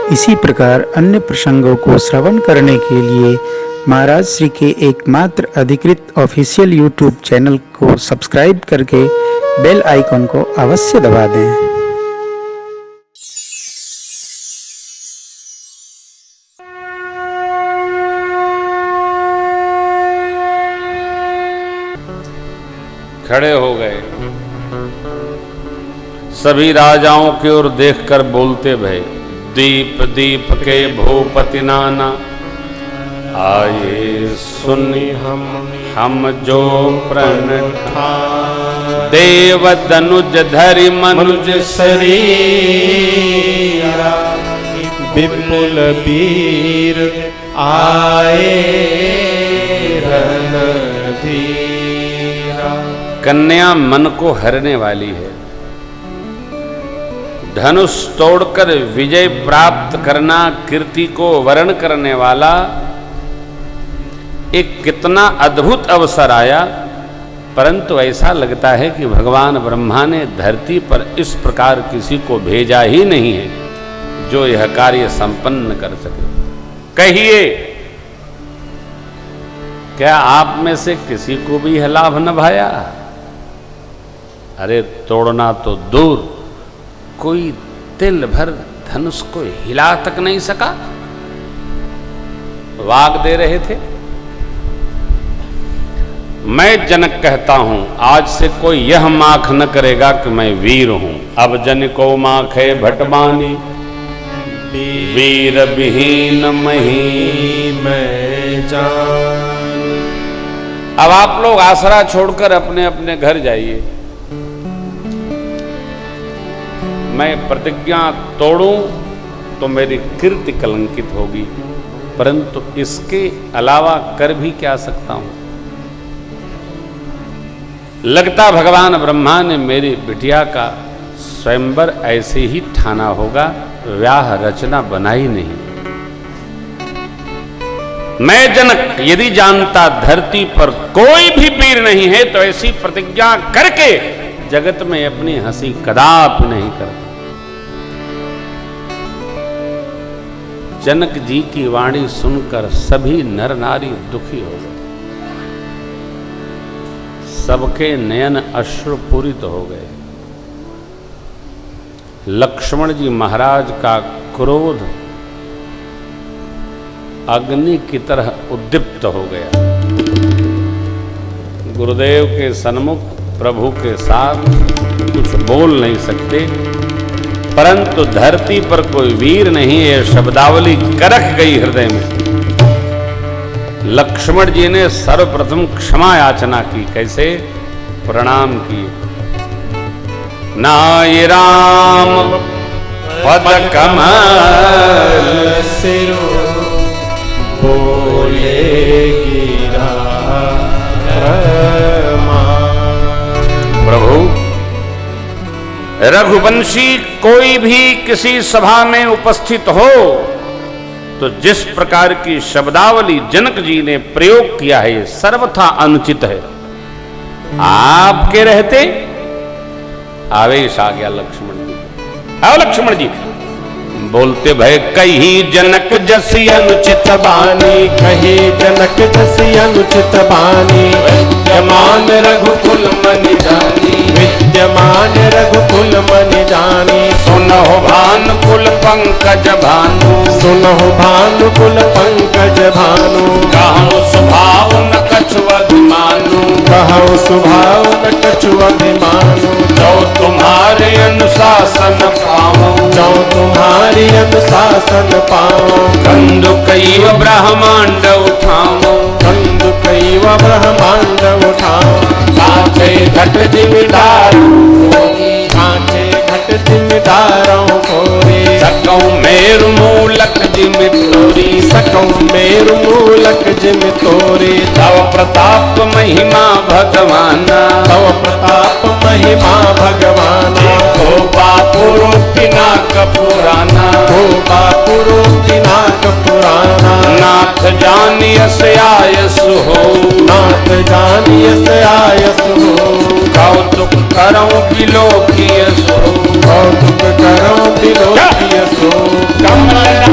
इसी प्रकार अन्य प्रसंगों को श्रवण करने के लिए महाराज श्री के एकमात्र अधिकृत ऑफिशियल यूट्यूब चैनल को सब्सक्राइब करके बेल आइकन को अवश्य दबा दें। खड़े हो गए, सभी राजाओं की ओर देखकर बोलते भय, दीप दीप के भूपति नाना, आए सुनी हम जो प्रण देव दनुज धरि मनुज शरीरा, विपुल वीर आए रणधीरा। कन्या मन को हरने वाली है। धनुष तोड़कर विजय प्राप्त करना कीर्ति को वर्ण करने वाला एक कितना अद्भुत अवसर आया, परंतु ऐसा लगता है कि भगवान ब्रह्मा ने धरती पर इस प्रकार किसी को भेजा ही नहीं है जो यह कार्य संपन्न कर सके। कहिए, क्या आप में से किसी को भी यह लाभ न भाया? अरे तोड़ना तो दूर, कोई तिल भर धनुष को हिला तक नहीं सका। वाग दे रहे थे, मैं जनक कहता हूं, आज से कोई यह माख न करेगा कि मैं वीर हूं। अब जन को माखे भटमानी, वीर विहीन मही मैं जान। अब आप लोग आसरा छोड़कर अपने अपने घर जाइए। मैं प्रतिज्ञा तोड़ूं तो मेरी कीर्ति कलंकित होगी, परंतु इसके अलावा कर भी क्या सकता हूं। लगता भगवान ब्रह्मा ने मेरी बिटिया का स्वयंवर ऐसे ही ठाना होगा, व्याह रचना बनाई नहीं। मैं जनक यदि जानता धरती पर कोई भी वीर नहीं है तो ऐसी प्रतिज्ञा करके जगत में अपनी हंसी कदापि नहीं करता। जनक जी की वाणी सुनकर सभी नर नारी दुखी हो गए, सबके नयन अश्रुपूरित हो गए। लक्ष्मण जी महाराज का क्रोध अग्नि की तरह उद्दीप्त हो गया। गुरुदेव के सन्मुख प्रभु के साथ कुछ बोल नहीं सकते, परंतु धरती पर कोई वीर नहीं है, शब्दावली करख गई हृदय में। लक्ष्मण जी ने सर्वप्रथम क्षमा याचना की। कैसे? प्रणाम किए। नाय राम पद कमल सिरो बोले गिरा प्रभु, रघुवंशी कोई भी किसी सभा में उपस्थित हो तो जिस प्रकार की शब्दावली जनक जी ने प्रयोग किया है ये सर्वथा अनुचित है। आपके रहते आवेश आ गया लक्ष्मण जी। आओ लक्ष्मण जी बोलते भय, कही जनक जसी अनुचित बानी, कही जनक जसी अनुचित बानी, विद्यमान रघुकुल मन जानी, विद्यमान रघुकुल मन जानी। सुनहो भानुकुल पंकज भानु, सुनहो भानुकुल पंकज भानु, कहु स्वभाव न कछु अभिमानु, कहु स्वभाव न कछु अभिमानु। जो तुम्हारे अनुशासन पाऊं, जो तुम्हारी अनुशासन पाऊं, कंदुकैव ब्रह्मांड उठाऊं, कंदुकैव ब्रह्मांड उठाऊं। कांचे घट जिमिदारूं, कांचे घट जिमिदारों कोरे, सकौ मेरु मूलक जिमि तोरी, सकौ मेरु मूलक जिमि तोरी। तव प्रताप महिमा भगवाना, तव प्रताप महिमा भगवाना। गोपा पुरोक्तिना कपुराना, गोपा पुरोक्तिना कपुराना। नाथ जानियस आयसु हो, नाथ जानियस आयसु हो। कौतुक करऊं बिलोकियसु, कौतुक करऊं बिलोकियसु। कमल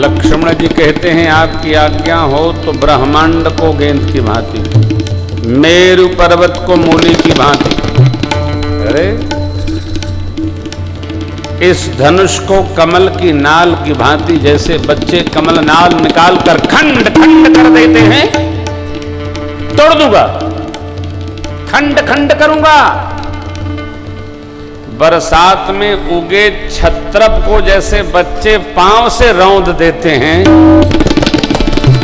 लक्ष्मण जी कहते हैं आपकी आज्ञा हो तो ब्रह्मांड को गेंद की भांति, मेरु पर्वत को मूली की भांति, अरे इस धनुष को कमल की नाल की भांति, जैसे बच्चे कमल नाल निकाल कर खंड खंड कर देते हैं, तोड़ दूंगा, खंड खंड करूंगा। बरसात में उगे छत्रप को जैसे बच्चे पांव से रौंद देते हैं,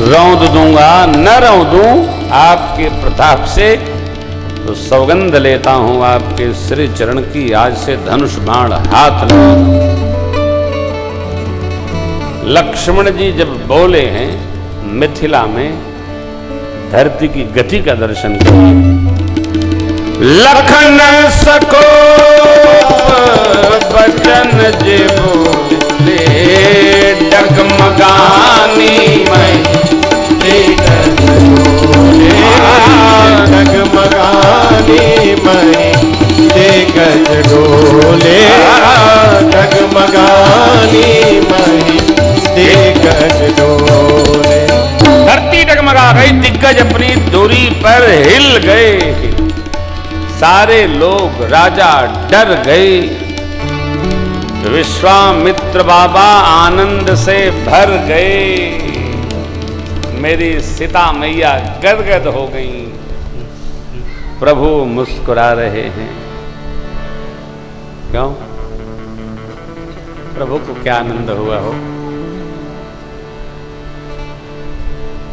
रौंद दूंगा, न रौंदूं आपके प्रताप से तो सौगंध लेता हूं आपके श्री चरण की, आज से धनुष बाण हाथ लगाता। लक्ष्मण जी जब बोले हैं मिथिला में धरती की गति का दर्शन किया। लखन सको बचन जे बोले, डगमगानी मैं डगमगानी मैं गज डोले, डगमगानी मैं गज डोले। धरती डगमगा गई, दिग्गज अपनी दूरी पर हिल गए, सारे लोग राजा डर गए। विश्वामित्र बाबा आनंद से भर गए, मेरी सीता मैया गदगद हो गई। प्रभु मुस्कुरा रहे हैं, क्यों? प्रभु को क्या आनंद हुआ हो।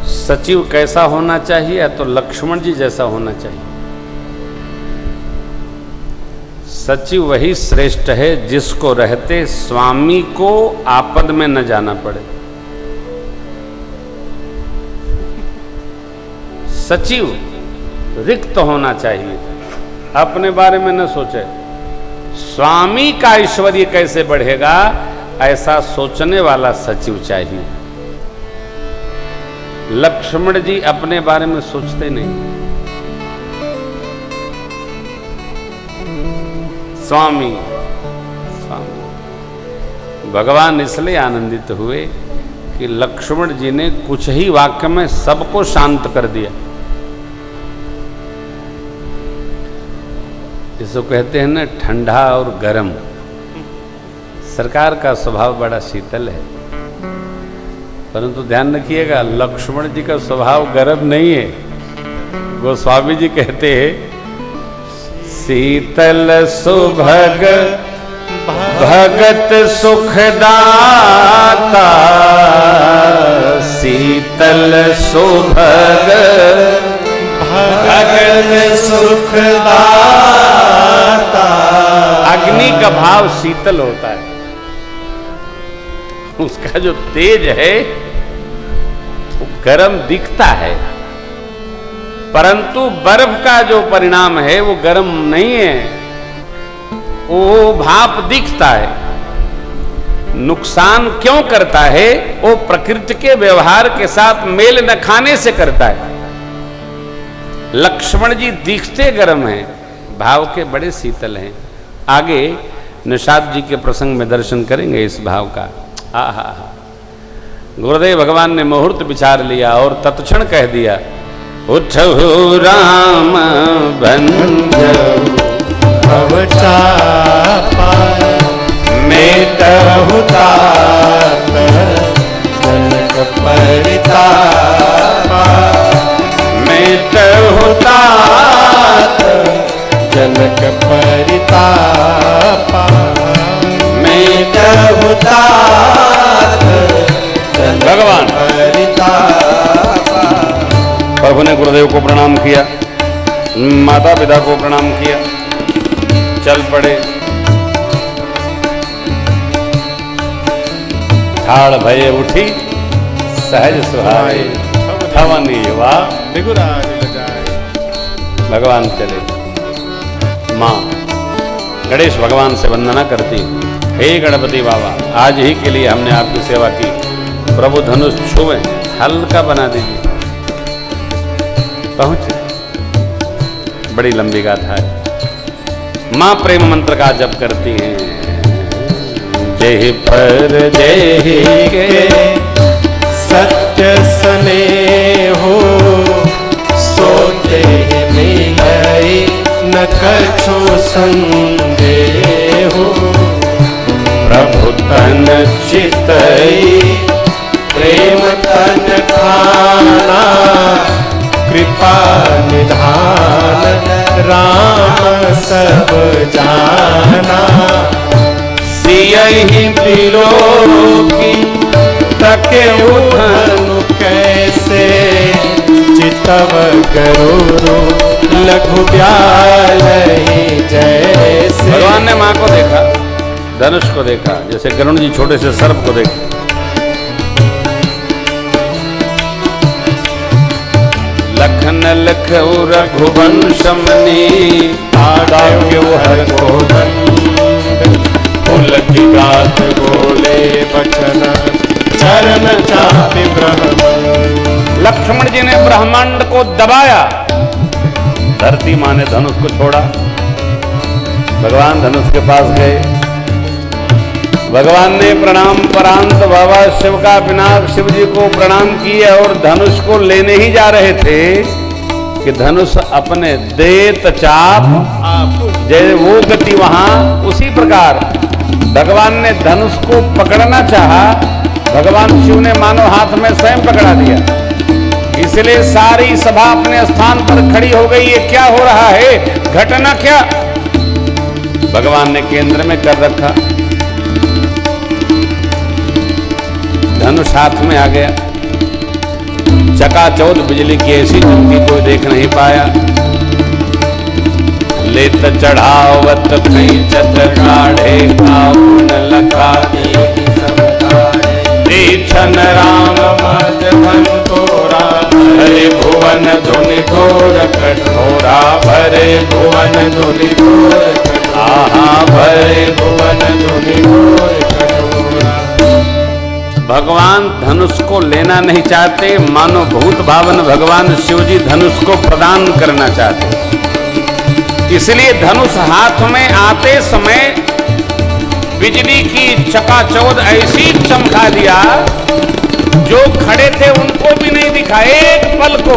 सचिव कैसा होना चाहिए? तो लक्ष्मण जी जैसा होना चाहिए। सचिव वही श्रेष्ठ है जिसको रहते स्वामी को आपद में न जाना पड़े। सचिव रिक्त होना चाहिए, अपने बारे में न सोचे। स्वामी का ऐश्वर्य कैसे बढ़ेगा, ऐसा सोचने वाला सचिव चाहिए। लक्ष्मण जी अपने बारे में सोचते नहीं। स्वामी स्वामी भगवान इसलिए आनंदित हुए कि लक्ष्मण जी ने कुछ ही वाक्य में सबको शांत कर दिया। इसको कहते हैं ना ठंडा और गर्म। सरकार का स्वभाव बड़ा शीतल है, परंतु ध्यान रखिएगा लक्ष्मण जी का स्वभाव गर्म नहीं है। गोस्वामी जी कहते हैं शीतल सुभग भगत सुखदाता, शीतल सुभग भगत सुखदाता। अग्नि का भाव शीतल होता है, उसका जो तेज है वो गर्म दिखता है, परंतु बर्फ का जो परिणाम है वो गर्म नहीं है, वो भाप दिखता है। नुकसान क्यों करता है? वो प्रकृति के व्यवहार के साथ मेल न खाने से करता है। लक्ष्मण जी दिखते गर्म हैं, भाव के बड़े शीतल हैं। आगे निषाद जी के प्रसंग में दर्शन करेंगे इस भाव का। आहा, गुरुदेव भगवान ने मुहूर्त विचार लिया और तत्क्षण कह दिया, उठहु राम बंधु भवचापा, मेटहु तात जनक परितापा, मेटहु तात जनक परितापा, मेटहु तात भगवान परितापा। प्रभु ने गुरुदेव को प्रणाम किया, माता पिता को प्रणाम किया, चल पड़े। ठाड़ भये उठी सहज सुहाए, थवनी युवा भगवान चले। माँ गणेश भगवान से वंदना करती, हे गणपति बाबा, आज ही के लिए हमने आपकी सेवा की, प्रभु धनुष छुए, हल्का बना दीजिए। पहुंचे, बड़ी लंबी गाथा है। मां प्रेम मंत्र का जप करती हैं, जय पर जय के कछु संदेह, प्रभु तन चितई प्रेम तन खाना, कृपा निधान राम सब जाना। सियहि बिलोकी तके उधनु कैसे, चितव गरुरु लघु ब्यालहि जैसे। भगवान ने मां को देखा, धनुष को देखा, जैसे गरुण जी छोटे से सर्प को देखा। लखन लखऊ रघुवंश मनि, आडाक्यो हर गोदंड, पुलकी गात बोले बचन, चरण चापि ब्रह्मांड। लक्ष्मण जी ने ब्रह्मांड को दबाया, धरती मां ने धनुष को छोड़ा। भगवान धनुष के पास गए, भगवान ने प्रणाम परांत बाबा शिव का पिनाक शिव जी को प्रणाम किए और धनुष को लेने ही जा रहे थे कि धनुष अपने देत चाप, जैसे वो गति वहां उसी प्रकार भगवान ने धनुष को पकड़ना चाहा, भगवान शिव ने मानो हाथ में स्वयं पकड़ा दिया। इसलिए सारी सभा अपने स्थान पर खड़ी हो गई। ये क्या हो रहा है, घटना क्या? भगवान ने केंद्र में कर रखा, धनुष हाथ में आ गया, चकाचौंध बिजली की ऐसी चमकी कोई देख नहीं पाया। लेत चढ़ावत खींचत काढ़े, काउन लखा दीक्षण राम मद धन तोरा, भरे भुवन धुनि घोर कठोरा, भरे भुवन धुनि घोर कठोरा, आहा भरे भुवन धुनि घोर कठोरा। भगवान धनुष को लेना नहीं चाहते, मानो भूत भावन भगवान शिव जी धनुष को प्रदान करना चाहते। इसलिए धनुष हाथ में आते समय बिजली की चकाचौंध ऐसी चमका दिया, जो खड़े थे उनको भी नहीं दिखा एक पल को।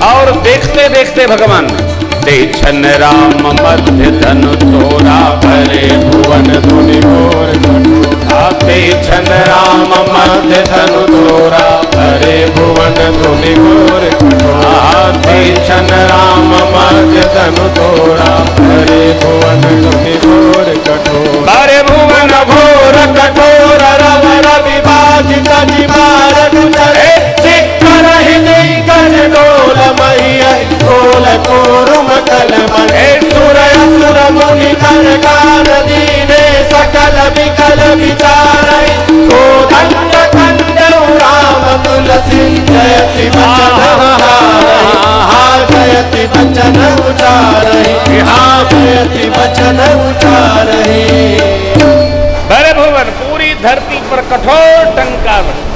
और देखते देखते भगवान देक्षण राम मध्य धनु तोरा, भरे भुवन धुनि घोर कठोरा। देक्षण राम मध्य धनु तोरा, भरे भुवन धुनि घोर कठोरा। देक्षण राम मध्य धनु तोरा, भरे भुवन धुनि घोर कठोरा। भरे भुवन घोर कठोर रव रवि बाधित जिबार गुजरे, चिक्कर हृदय कर डोल मही, डोल कोरुम कल मने। सुर असुर मुनि कर कार दीने, सकल विकल विचारै, कोदंड खंडौ राम तुलसी जयति वचन उचारै। हाँ जयति वचन उचारै, हाँ जयति वचन उचारै। भरे भुवन, पूरी धरती पर कठोर टंकार बना।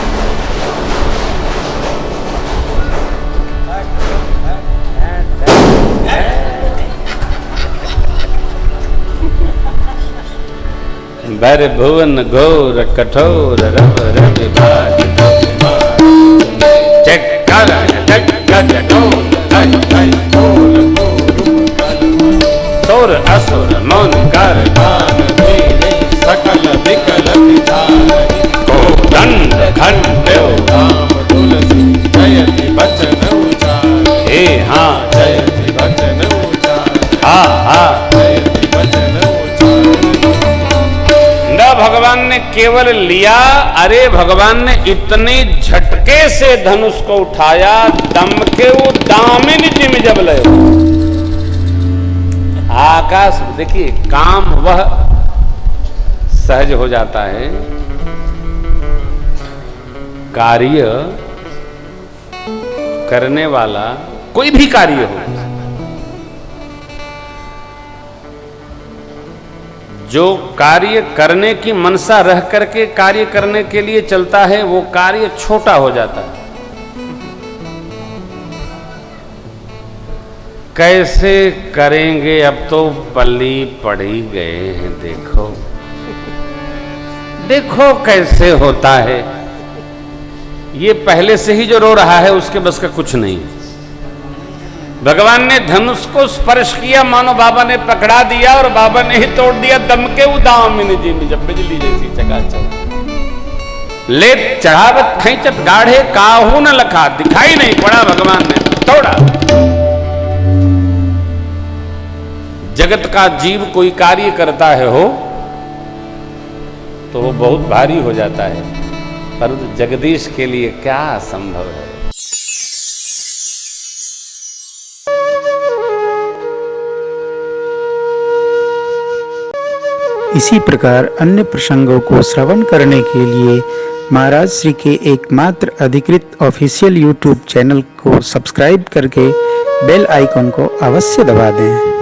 भर भुवन घोर कठोर रव रवि बाधित चक्कर सौर असुर मौन कर दान दीने, सकल विकल विचारै, दंड खंड राम तुलसी जयति वचन उचारै। हे हाँ जयति वचन उचारै, हा हा। जयति वचन उचारै। न भगवान ने केवल लिया, अरे भगवान ने इतने झटके से धनुष को उठाया, दम के वो दामिनी तिम जब लय आकाश। देखिए काम वह सहज हो जाता है, कार्य करने वाला कोई भी कार्य हो, जो कार्य करने की मनसा रह करके कार्य करने के लिए चलता है, वो कार्य छोटा हो जाता है। कैसे करेंगे, अब तो पल्ली पड़ी गए हैं। देखो देखो कैसे होता है। ये पहले से ही जो रो रहा है उसके बस का कुछ नहीं। भगवान ने धनुष को स्पर्श किया, मानो बाबा ने पकड़ा दिया और बाबा ने ही तोड़ दिया। दम के उदामिन जी में जब बिजली जैसी चकाचक ले चढ़ावत खैचत गाढ़े काहू न लखा, दिखाई नहीं पड़ा, भगवान ने तोड़ा। जगत का जीव कोई कार्य करता है हो तो वो बहुत भारी हो जाता है, परंतु जगदीश के लिए क्या असंभव है। इसी प्रकार अन्य प्रसंगों को श्रवण करने के लिए महाराज श्री के एकमात्र अधिकृत ऑफिशियल यूट्यूब चैनल को सब्सक्राइब करके बेल आइकन को अवश्य दबा दें।